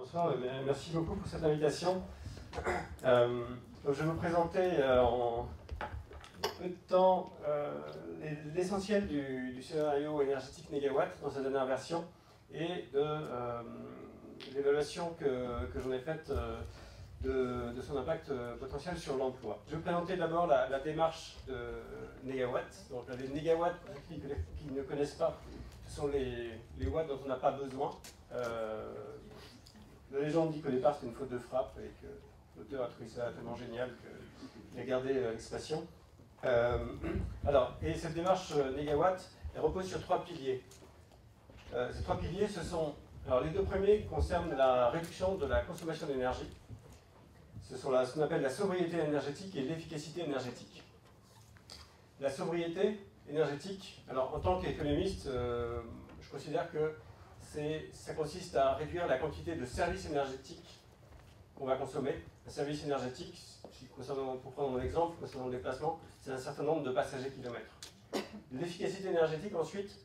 Bonsoir, merci beaucoup pour cette invitation. Je vais vous présenter en peu de temps l'essentiel du scénario énergétique négawatt dans sa dernière version et de l'évaluation que j'en ai faite de son impact potentiel sur l'emploi. Je vais vous présenter d'abord la démarche de négawatt. Donc les négawatts, pour ceux qui ne connaissent pas, ce sont les watts dont on n'a pas besoin. La légende dit qu'au départ c'était une faute de frappe et que l'auteur a trouvé ça tellement génial qu'il a gardé l'expression. Et cette démarche négawatt, elle repose sur 3 piliers. Ces 3 piliers, ce sont... Alors les 2 premiers concernent la réduction de la consommation d'énergie. Ce sont ce qu'on appelle la sobriété énergétique et l'efficacité énergétique. La sobriété énergétique, alors en tant qu'économiste, je considère que ça consiste à réduire la quantité de services énergétiques qu'on va consommer. Un service énergétique, pour prendre mon exemple, concernant le déplacement, c'est un certain nombre de passagers kilomètres. L'efficacité énergétique, ensuite,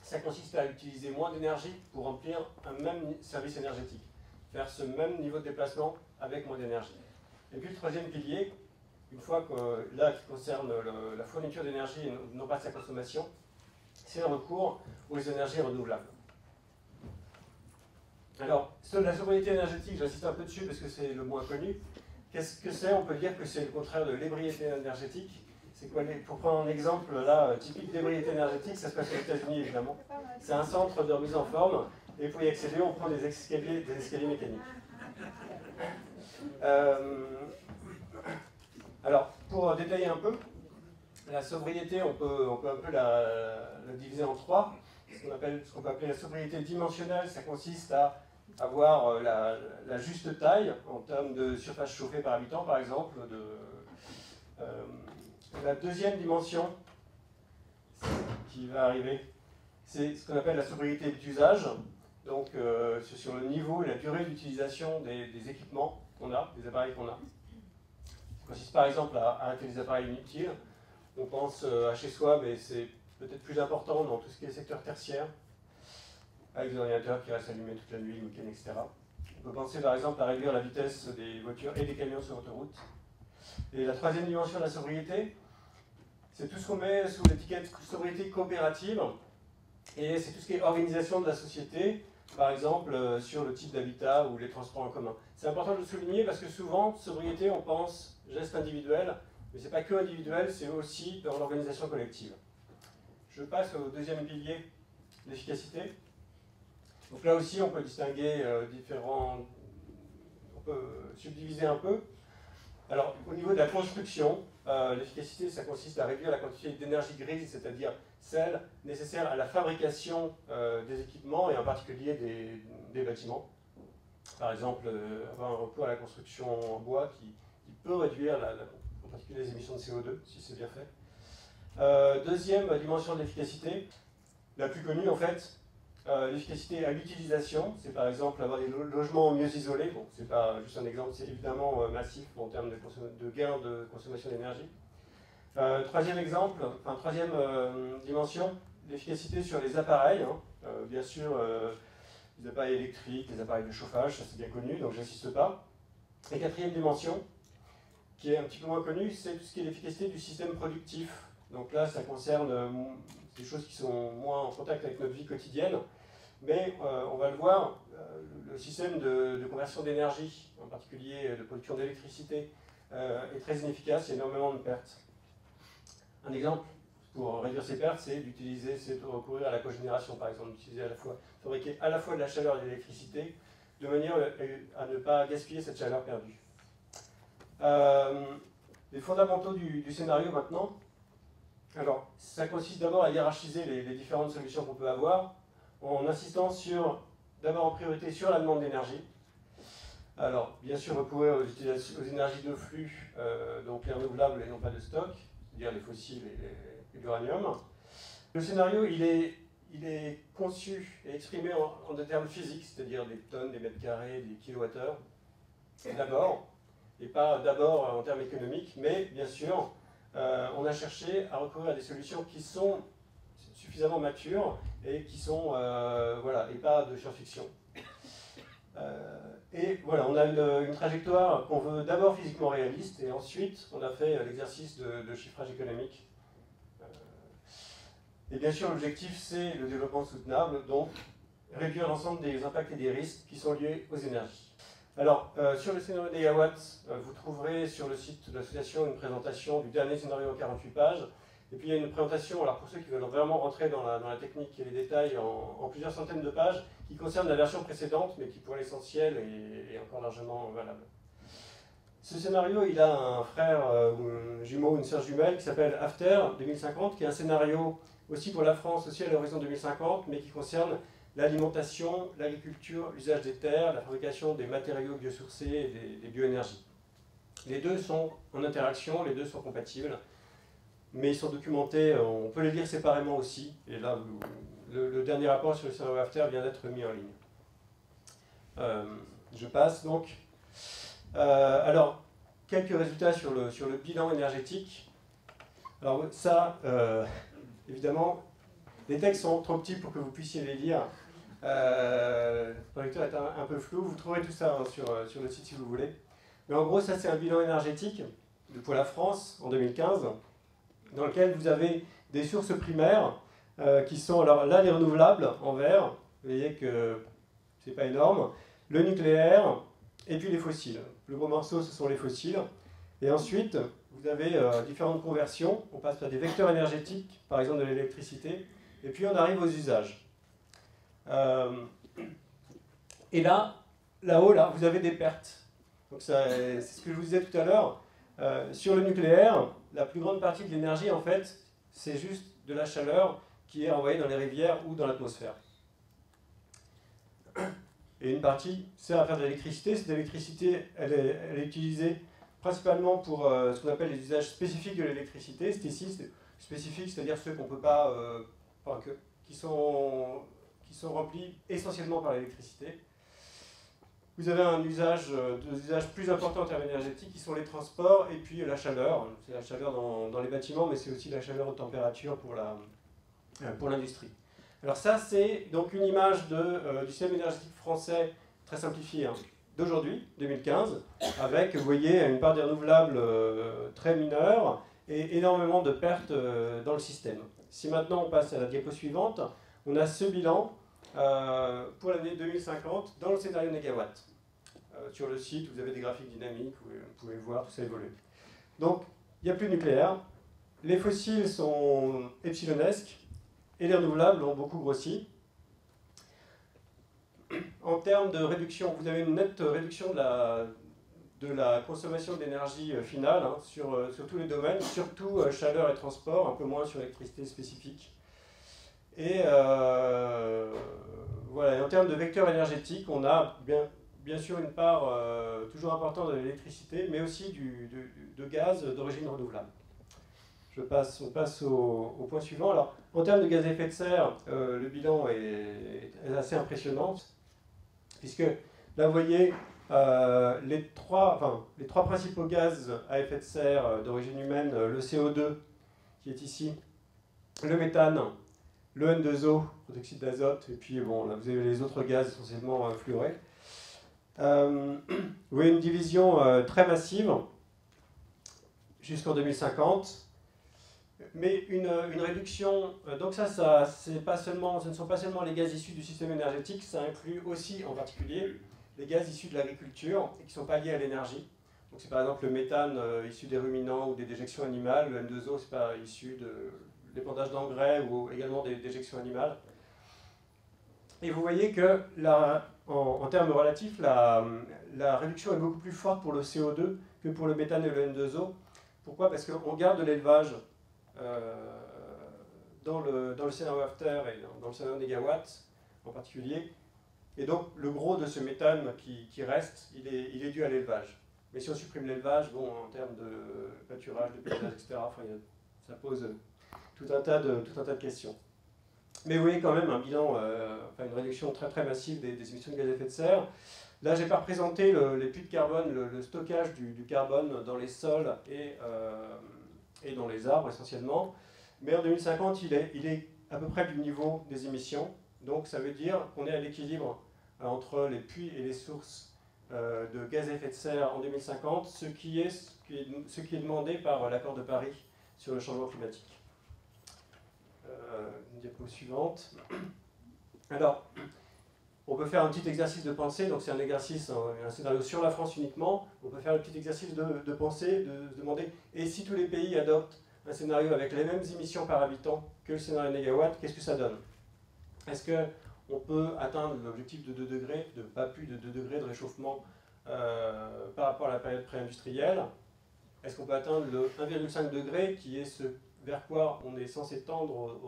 ça consiste à utiliser moins d'énergie pour remplir un même service énergétique. Faire ce même niveau de déplacement avec moins d'énergie. Et puis le troisième pilier, une fois que là qui concerne la fourniture d'énergie et non pas sa consommation, c'est le recours aux énergies renouvelables. Alors, la sobriété énergétique, j'insiste un peu dessus parce que c'est le moins connu. Qu'est-ce que c'est? On peut dire que c'est le contraire de l'ébriété énergétique. C'est quoi, pour prendre un exemple là, typique d'ébriété énergétique, ça se passe aux États-Unis évidemment. C'est un centre de remise en forme, et pour y accéder, on prend des escaliers mécaniques. Alors, pour détailler un peu, la sobriété, on peut un peu la diviser en 3. Ce qu'on peut appeler la sobriété dimensionnelle, ça consiste à avoir la juste taille en termes de surface chauffée par habitant, par exemple. La deuxième dimension qui va arriver, c'est ce qu'on appelle la sobriété d'usage. Donc, c'est sur le niveau et la durée d'utilisation des équipements qu'on a, des appareils qu'on a. Ça consiste par exemple à arrêter les appareils inutiles. On pense à chez soi, mais c'est peut-être plus important dans tout ce qui est secteur tertiaire, avec des ordinateurs qui restent allumés toute la nuit, le week-end, etc. On peut penser par exemple à réduire la vitesse des voitures et des camions sur l'autoroute. Et la troisième dimension de la sobriété, c'est tout ce qu'on met sous l'étiquette sobriété coopérative, et c'est tout ce qui est organisation de la société, par exemple sur le type d'habitat ou les transports en commun. C'est important de le souligner parce que souvent, sobriété, on pense geste individuel, mais ce n'est pas que individuel, c'est aussi dans l'organisation collective. Je passe au deuxième pilier, l'efficacité. Donc là aussi, on peut distinguer on peut subdiviser un peu. Alors, au niveau de la construction, l'efficacité, ça consiste à réduire la quantité d'énergie grise, c'est-à-dire celle nécessaire à la fabrication des équipements et en particulier des bâtiments. Par exemple, avoir un recours à la construction en bois qui peut réduire en particulier les émissions de CO2, si c'est bien fait. Deuxième dimension de l'efficacité, la plus connue en fait, l'efficacité à l'utilisation, c'est par exemple avoir des logements mieux isolés. Bon, c'est pas juste un exemple, c'est évidemment massif en termes de gain de consommation d'énergie. Troisième exemple, troisième dimension, l'efficacité sur les appareils. Bien sûr, les appareils électriques, les appareils de chauffage, ça c'est bien connu, donc j'insiste pas. Et quatrième dimension, qui est un petit peu moins connue, c'est tout ce qui est l'efficacité du système productif. Donc là, ça concerne des choses qui sont moins en contact avec notre vie quotidienne, mais on va le voir, le système de conversion d'énergie, en particulier de production d'électricité, est très inefficace, il y a énormément de pertes. Un exemple pour réduire ces pertes, c'est de recourir à la cogénération, par exemple, fabriquer à la fois de la chaleur et de l'électricité, de manière à ne pas gaspiller cette chaleur perdue. Les fondamentaux du scénario maintenant. Alors, ça consiste d'abord à hiérarchiser les différentes solutions qu'on peut avoir, en insistant d'abord en priorité sur la demande d'énergie. Alors, bien sûr, recourir aux énergies de flux, donc les renouvelables et non pas de stock, c'est-à-dire les fossiles et l'uranium. Le scénario, il est conçu et exprimé en des termes physiques, c'est-à-dire des tonnes, des mètres carrés, des kilowattheures, d'abord, et pas d'abord en termes économiques, mais bien sûr, on a cherché à recourir à des solutions qui sont suffisamment matures et qui sont, et pas de science-fiction. Et voilà, on a une trajectoire qu'on veut d'abord physiquement réaliste, et ensuite on a fait l'exercice de chiffrage économique. Et bien sûr, l'objectif, c'est le développement soutenable, donc réduire l'ensemble des impacts et des risques qui sont liés aux énergies. Alors, sur le scénario Négawatt, vous trouverez sur le site de l'association une présentation du dernier scénario en 48 pages. Et puis il y a une présentation, alors pour ceux qui veulent vraiment rentrer dans la technique et les détails, en plusieurs centaines de pages, qui concerne la version précédente, mais qui pour l'essentiel est encore largement valable. Ce scénario, il a un frère ou un jumeau, une sœur jumelle, qui s'appelle After 2050, qui est un scénario aussi pour la France, aussi à l'horizon 2050, mais qui concerne l'alimentation, l'agriculture, l'usage des terres, la fabrication des matériaux biosourcés et des bioénergies. Les deux sont en interaction, les deux sont compatibles, mais ils sont documentés, on peut les lire séparément aussi, et là, le dernier rapport sur le scénario After vient d'être mis en ligne. Je passe donc. Alors, quelques résultats sur le bilan énergétique. Alors ça, évidemment, les textes sont trop petits pour que vous puissiez les lire. Le projecteur est un peu flou, vous trouverez tout ça sur le site si vous voulez. Mais en gros, ça c'est un bilan énergétique pour la France en 2015, dans lequel vous avez des sources primaires qui sont, alors là, les renouvelables en vert, vous voyez que c'est pas énorme, le nucléaire et puis les fossiles. Le gros morceau, ce sont les fossiles. Et ensuite, vous avez différentes conversions. On passe par des vecteurs énergétiques, par exemple de l'électricité, et puis on arrive aux usages. Et là-haut, là, vous avez des pertes. Donc c'est ce que je vous disais tout à l'heure. Sur le nucléaire, la plus grande partie de l'énergie, en fait, c'est juste de la chaleur qui est envoyée dans les rivières ou dans l'atmosphère. Et une partie sert à faire de l'électricité. Cette électricité, elle est utilisée principalement pour ce qu'on appelle les usages spécifiques de l'électricité. C'est ici, spécifiques, c'est-à-dire ceux qu'on peut pas, qui sont remplis essentiellement par l'électricité. Vous avez un usage, deux usages plus importants en termes énergétiques, qui sont les transports et puis la chaleur. C'est la chaleur dans les bâtiments, mais c'est aussi la chaleur haute température pour l'industrie. Alors ça, c'est donc une image du système énergétique français, très simplifié, hein, d'aujourd'hui, 2015, avec, vous voyez, une part des renouvelables très mineure et énormément de pertes dans le système. Si maintenant on passe à la diapo suivante, on a ce bilan pour l'année 2050 dans le scénario Négawatt. Sur le site, vous avez des graphiques dynamiques, vous pouvez voir tout ça évoluer. Donc, il n'y a plus de nucléaire, les fossiles sont epsilonesques, et les renouvelables ont beaucoup grossi. En termes de réduction, vous avez une nette réduction de la consommation d'énergie finale hein, sur tous les domaines, surtout chaleur et transport, un peu moins sur l'électricité spécifique. Et voilà, et en termes de vecteurs énergétiques, on a bien sûr une part toujours importante de l'électricité, mais aussi de gaz d'origine renouvelable. On passe au point suivant. Alors, en termes de gaz à effet de serre, le bilan est assez impressionnant, puisque là, vous voyez les trois principaux gaz à effet de serre d'origine humaine, le CO2, qui est ici, le méthane, le N2O, protoxyde d'azote, et puis bon, là, vous avez les autres gaz essentiellement fluorés. Vous voyez une division très massive jusqu'en 2050. Mais une réduction, donc ce ne sont pas seulement les gaz issus du système énergétique, ça inclut aussi en particulier les gaz issus de l'agriculture et qui ne sont pas liés à l'énergie. Donc c'est par exemple le méthane issu des ruminants ou des déjections animales, le N2O c'est pas issu de l'épandage d'engrais ou également des déjections animales. Et vous voyez que en termes relatifs, la réduction est beaucoup plus forte pour le CO2 que pour le méthane et le N2O. Pourquoi? Parce qu'on garde de l'élevage dans le scénario After et dans le scénario Négawatt en particulier. Et donc le gros de ce méthane qui reste, il est dû à l'élevage. Mais si on supprime l'élevage, bon, en termes de pâturage, de paysage, etc., ça pose tout un tas de questions. Mais vous voyez quand même un bilan, une réduction très très massive des émissions de gaz à effet de serre. Là, je n'ai pas représenté les puits de carbone, le stockage du carbone dans les sols et dans les arbres essentiellement. Mais en 2050, il est à peu près du niveau des émissions. Donc ça veut dire qu'on est à l'équilibre entre les puits et les sources de gaz à effet de serre en 2050, ce qui est demandé par l'accord de Paris sur le changement climatique. Une diapo suivante. Alors, on peut faire un petit exercice de pensée, donc c'est un exercice, un scénario sur la France uniquement. On peut faire un petit exercice de pensée, de se demander, et si tous les pays adoptent un scénario avec les mêmes émissions par habitant que le scénario négawatt, qu'est-ce que ça donne? Est-ce qu'on peut atteindre l'objectif de 2 degrés, de pas plus de 2 degrés de réchauffement par rapport à la période pré-industrielle? Est-ce qu'on peut atteindre le 1,5 degré, qui est ce vers quoi on est censé tendre,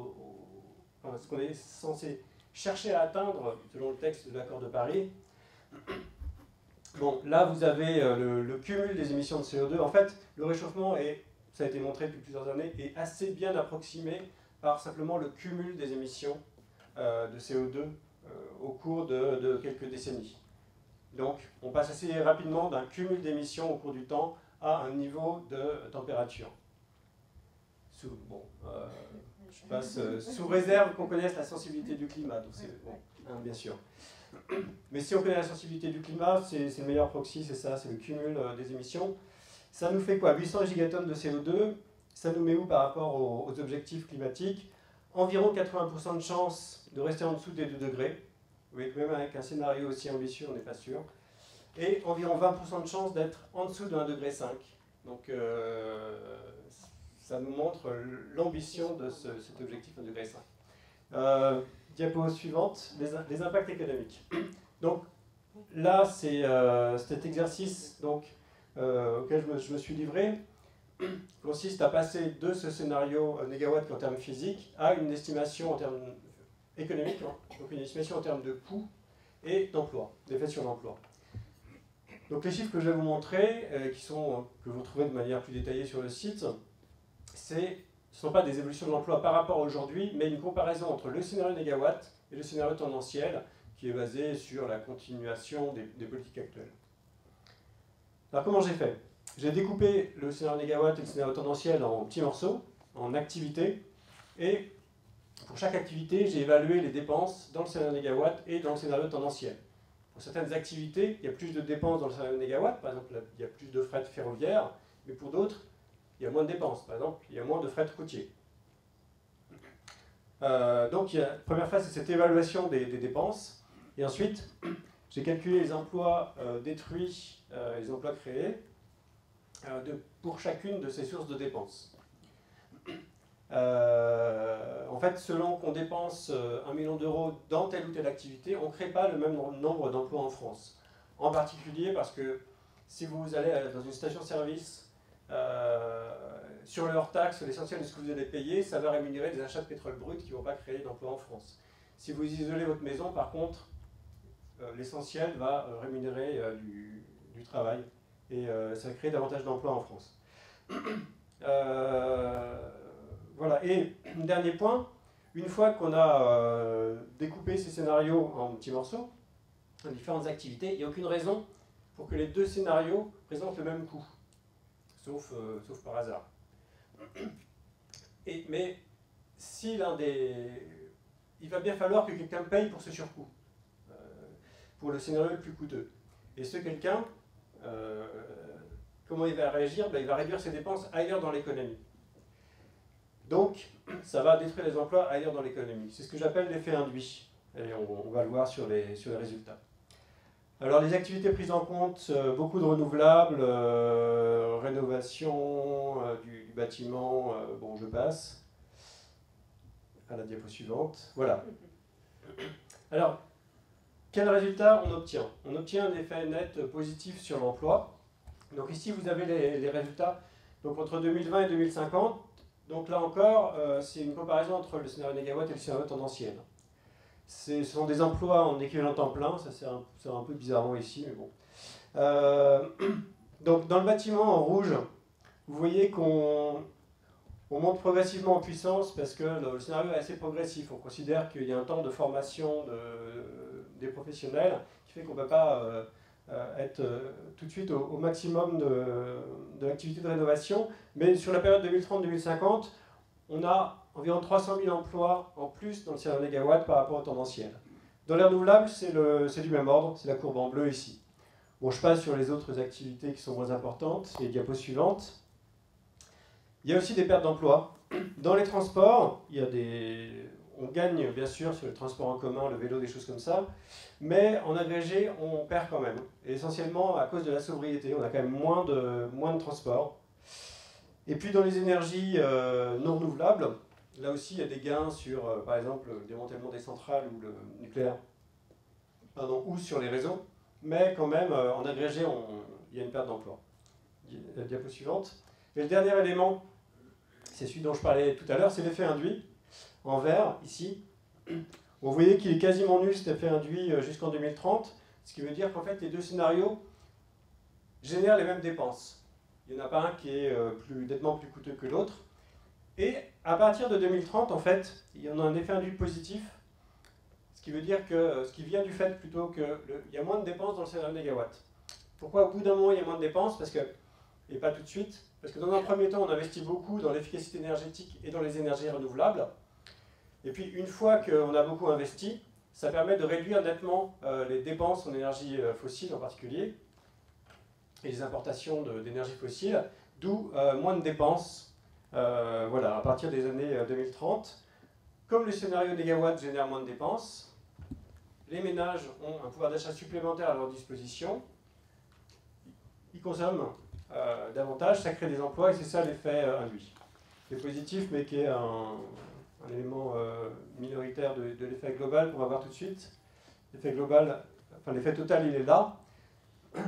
enfin, ce qu'on est censé chercher à atteindre selon le texte de l'accord de Paris? Bon, là vous avez le cumul des émissions de CO2. En fait, le réchauffement est, ça a été montré depuis plusieurs années, est assez bien approximé par simplement le cumul des émissions de CO2 au cours de quelques décennies. Donc, on passe assez rapidement d'un cumul d'émissions au cours du temps à un niveau de température. Je passe sous réserve qu'on connaisse la sensibilité du climat, donc c'est bon, hein, bien sûr. Mais si on connaît la sensibilité du climat, c'est le meilleur proxy, c'est ça, c'est le cumul des émissions. Ça nous fait quoi? 800 gigatonnes de CO2, ça nous met où par rapport aux objectifs climatiques? Environ 80% de chances de rester en dessous des 2 degrés. Oui, même avec un scénario aussi ambitieux, on n'est pas sûr. Et environ 20% de chances d'être en dessous de 1,5 degré. Donc ça nous montre l'ambition de cet objectif 1,5 degré. Diapo suivante, les impacts économiques. Donc là, c'est cet exercice auquel je me suis livré consiste à passer de ce scénario négawatt en termes physiques à une estimation en termes économiques, donc une estimation en termes de coûts et d'emploi, d'effet sur l'emploi. Donc les chiffres que je vais vous montrer, que vous trouvez de manière plus détaillée sur le site, ce ne sont pas des évolutions de l'emploi par rapport à aujourd'hui, mais une comparaison entre le scénario négawatt et le scénario tendanciel, qui est basé sur la continuation des politiques actuelles. Alors comment j'ai fait? J'ai découpé le scénario négawatt et le scénario tendanciel en petits morceaux, en activités, et pour chaque activité, j'ai évalué les dépenses dans le scénario négawatt et dans le scénario tendanciel. Pour certaines activités, il y a plus de dépenses dans le scénario négawatt, par exemple, il y a plus de fret ferroviaire, mais pour d'autres, il y a moins de dépenses, par exemple, il y a moins de fret routier. Donc, la première phase, c'est cette évaluation des dépenses, et ensuite, j'ai calculé les emplois détruits, les emplois créés, pour chacune de ces sources de dépenses. En fait, selon qu'on dépense 1 million d'euros dans telle ou telle activité, on ne crée pas le même nombre d'emplois en France. En particulier parce que si vous allez dans une station-service, sur le hors-taxe, l'essentiel de ce que vous allez payer, ça va rémunérer des achats de pétrole brut qui ne vont pas créer d'emplois en France. Si vous isolez votre maison, par contre, l'essentiel va rémunérer du travail et ça va créer davantage d'emplois en France. Voilà, et dernier point, une fois qu'on a découpé ces scénarios en petits morceaux, en différentes activités, il n'y a aucune raison pour que les deux scénarios présentent le même coût, sauf par hasard. Mais si il va bien falloir que quelqu'un paye pour ce surcoût, pour le scénario le plus coûteux. Et ce quelqu'un, comment il va réagir? Il va réduire ses dépenses ailleurs dans l'économie. Donc, ça va détruire les emplois ailleurs dans l'économie. C'est ce que j'appelle l'effet induit. Et on va le voir sur les résultats. Alors, les activités prises en compte, beaucoup de renouvelables, rénovation du bâtiment, bon, je passe à la diapo suivante. Voilà. Alors, quel résultat on obtient? On obtient un effet net positif sur l'emploi. Donc ici, vous avez les résultats donc, entre 2020 et 2050. Donc là encore, c'est une comparaison entre le scénario négawatt et le scénario tendanciel. Ce sont des emplois en équivalent temps plein, ça sert un peu bizarrement ici, mais bon. Donc dans le bâtiment en rouge, vous voyez qu'on monte progressivement en puissance parce que le scénario est assez progressif. On considère qu'il y a un temps de formation des professionnels qui fait qu'on ne peut pas être tout de suite au maximum de l'activité de rénovation. Mais sur la période 2030-2050, on a environ 300 000 emplois en plus dans le scénario négawatt par rapport au tendanciel. Dans les renouvelables, c'est du même ordre, c'est la courbe en bleu ici. Bon, je passe sur les autres activités qui sont moins importantes, les diapos suivantes. Il y a aussi des pertes d'emploi. Dans les transports, on gagne bien sûr sur le transport en commun, le vélo, des choses comme ça, mais en agrégé, on perd quand même. Et essentiellement à cause de la sobriété, on a quand même moins de transport. Et puis dans les énergies non renouvelables, là aussi il y a des gains sur, par exemple, le démantèlement des centrales ou le nucléaire, ou sur les réseaux, mais quand même, en agrégé, il y a une perte d'emploi. Diapo suivante. Et le dernier élément, c'est celui dont je parlais tout à l'heure, c'est l'effet induit, en vert, ici. Vous voyez qu'il est quasiment nul cet effet induit jusqu'en 2030, ce qui veut dire qu'en fait les deux scénarios génèrent les mêmes dépenses. Il n'y en a pas un qui est nettement plus coûteux que l'autre. Et à partir de 2030, en fait, il y en a un effet induit positif, ce qui veut dire que ce qui vient du fait plutôt qu'il y a moins de dépenses dans le scénario négawatt. Pourquoi au bout d'un moment il y a moins de dépenses? Et pas tout de suite, parce que dans un premier temps, on investit beaucoup dans l'efficacité énergétique et dans les énergies renouvelables. Et puis, une fois qu'on a beaucoup investi, ça permet de réduire nettement les dépenses en énergie fossile en particulier, et les importations d'énergie fossile, d'où moins de dépenses voilà, à partir des années 2030. Comme le scénario négawatt génère moins de dépenses, les ménages ont un pouvoir d'achat supplémentaire à leur disposition, ils consomment davantage, ça crée des emplois et c'est ça l'effet induit. C'est positif mais qui est un élément minoritaire de l'effet global qu'on va voir tout de suite. L'effet global, enfin l'effet total il est là,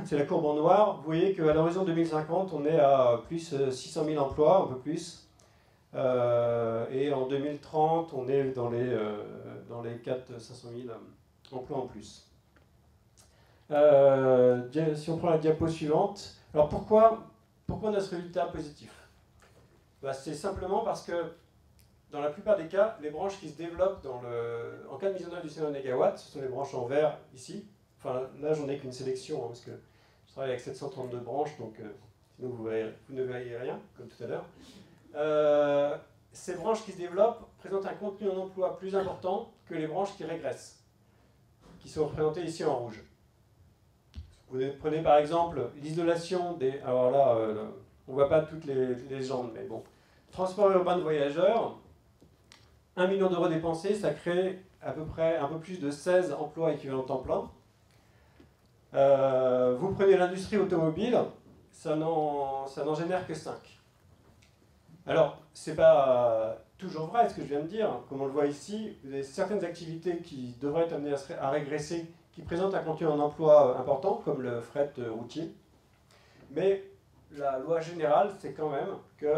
c'est la courbe en noir. Vous voyez qu'à l'horizon 2050 on est à plus 600 000 emplois, un peu plus. Et en 2030 on est dans les 500 000 emplois en plus. Si on prend la diapo suivante, alors pourquoi on a ce résultat positif? C'est simplement parce que dans la plupart des cas, les branches qui se développent en cas de mise en œuvre du scénario négawatt, ce sont les branches en vert ici. Enfin là j'en ai qu'une sélection, parce que je travaille avec 732 branches, donc sinon vous ne verriez rien, comme tout à l'heure. Ces branches qui se développent présentent un contenu en emploi plus important que les branches qui régressent, qui sont représentées ici en rouge. Vous prenez par exemple l'isolation des... Alors là, on ne voit pas toutes les légendes, mais bon. Transport urbain de voyageurs, 1 million d'euros dépensés, ça crée à peu près un peu plus de 16 emplois équivalents temps plein. Vous prenez l'industrie automobile, ça n'en génère que 5. Alors, c'est pas toujours vrai ce que je viens de dire. Comme on le voit ici, vous avez certaines activités qui devraient être amenées à régresser, qui présentent un contenu en emploi important, comme le fret routier. Mais la loi générale, c'est quand même que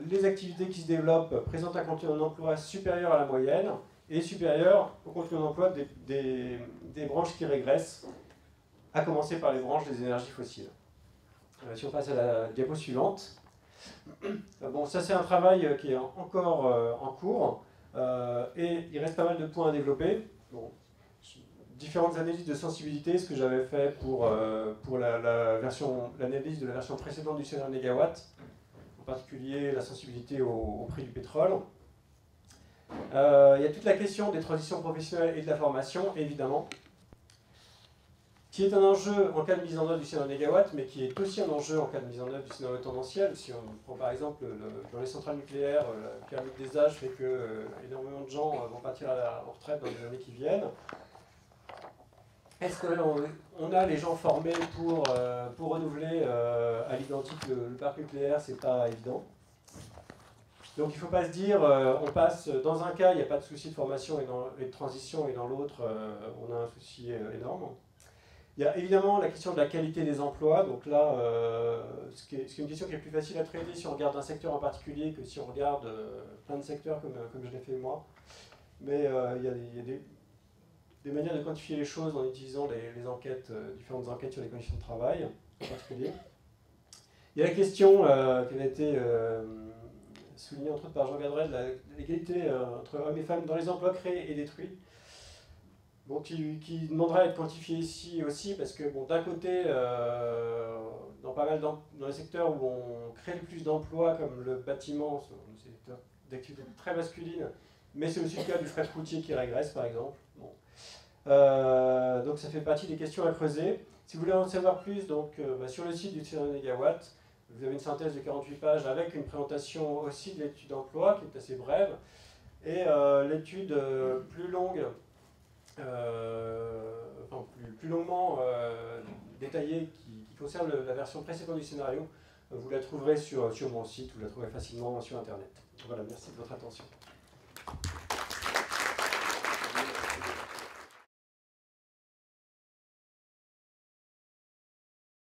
les activités qui se développent présentent un contenu en emploi supérieur à la moyenne et supérieur au contenu en emploi des branches qui régressent, à commencer par les branches des énergies fossiles. Si on passe à la diapo suivante. Bon, ça c'est un travail qui est encore en cours et il reste pas mal de points à développer. Bon, différentes analyses de sensibilité, ce que j'avais fait pour l'analyse de la version précédente du scénario négawatt, en particulier la sensibilité au prix du pétrole. Il y a toute la question des transitions professionnelles et de la formation, évidemment, qui est un enjeu en cas de mise en œuvre du scénario négawatt, mais qui est aussi un enjeu en cas de mise en œuvre du scénario tendanciel. Si on prend par exemple dans les centrales nucléaires, la pyramide des âges fait que énormément de gens vont partir en retraite dans les années qui viennent. Est-ce qu'on a les gens formés pour renouveler à l'identique le parc nucléaire? C'est pas évident. Donc il ne faut pas se dire, on passe, dans un cas, il n'y a pas de souci de formation et de transition, et dans l'autre, on a un souci énorme. Il y a évidemment la question de la qualité des emplois. Donc là, c'est une question qui est plus facile à traiter si on regarde un secteur en particulier que si on regarde plein de secteurs comme je l'ai fait moi. Mais il y a des manières de quantifier les choses en utilisant les enquêtes, différentes enquêtes sur les conditions de travail en particulier. Il y a la question qui a été soulignée entre autres par Jean Gadret de l'égalité entre hommes et femmes dans les emplois créés et détruits. Bon, qui demanderait à être quantifié ici aussi, parce que bon, d'un côté, dans les secteurs où on crée le plus d'emplois, comme le bâtiment, c'est un secteur d'activité très masculine, mais c'est aussi le cas du fret routier qui régresse, par exemple. Bon. Donc ça fait partie des questions à creuser. Si vous voulez en savoir plus, donc, sur le site du Cyrano Négawatt, vous avez une synthèse de 48 pages avec une présentation aussi de l'étude d'emploi qui est assez brève, et l'étude plus longue, enfin plus longuement détaillée qui concerne la version précédente du scénario. Vous la trouverez sur mon site, vous la trouverez facilement sur Internet. Voilà, merci de votre attention.